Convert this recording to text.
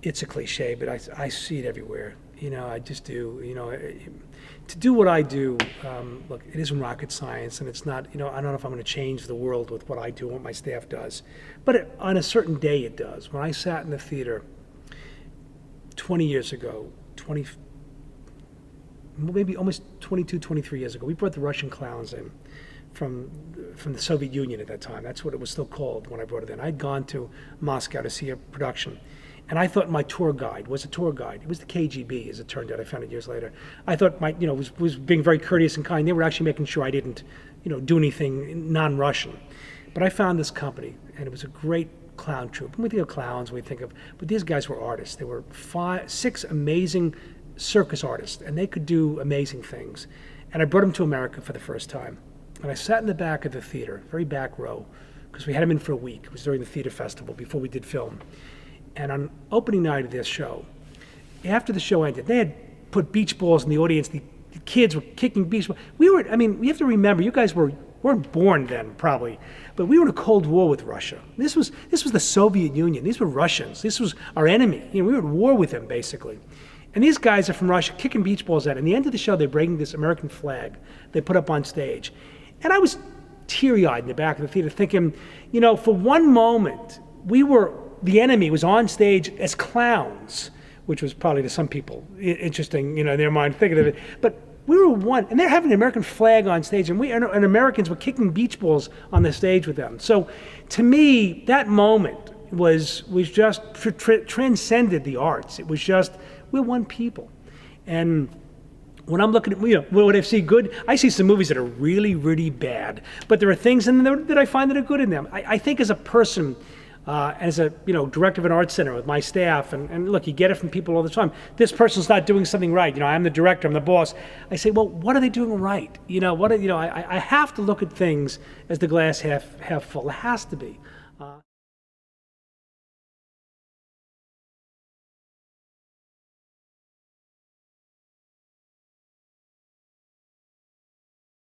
it's a cliche, but I see it everywhere. I just do. To do what I do, look, it isn't rocket science, and it's not. I don't know if I'm going to change the world with what I do and what my staff does, but on a certain day it does. When I sat in the theater 20 years ago, maybe almost 22, 23 years ago, we brought the Russian clowns in from the Soviet Union at that time. That's what it was still called when I brought it in. I'd gone to Moscow to see a production. And I thought my tour guide was a tour guide. It was the KGB, as it turned out. I found it years later. I thought was being very courteous and kind. They were actually making sure I didn't, do anything non-Russian. But I found this company, and it was a great clown troupe. And we think of clowns, but these guys were artists. They were 6 amazing circus artists, and they could do amazing things. And I brought them to America for the first time. And I sat in the back of the theater, very back row, because we had them in for a week. It was during the theater festival before we did film. And on opening night of this show, after the show ended, they had put beach balls in the audience. The kids were kicking beach balls. We have to remember, you guys weren't born then, probably, but we were in a Cold War with Russia. This was the Soviet Union. These were Russians. This was our enemy. We were at war with them, basically. And these guys are from Russia, kicking beach balls at it. And at the end of the show, they're breaking this American flag they put up on stage. And I was teary-eyed in the back of the theater thinking, for one moment, the enemy was on stage as clowns, which was probably to some people interesting, in their mind thinking of it. But we were one, and they're having an American flag on stage, and Americans were kicking beach balls on the stage with them. So, to me, that moment was just transcended the arts. It was just, we're one people, and when I'm looking at, what I see good, I see some movies that are really, really bad, but there are things in there that I find that are good in them. I think as a person, as a director of an art center with my staff, and look, you get it from people all the time. This person's not doing something right. I'm the director, I'm the boss. I say, well, what are they doing right? I have to look at things as the glass half full. It has to be.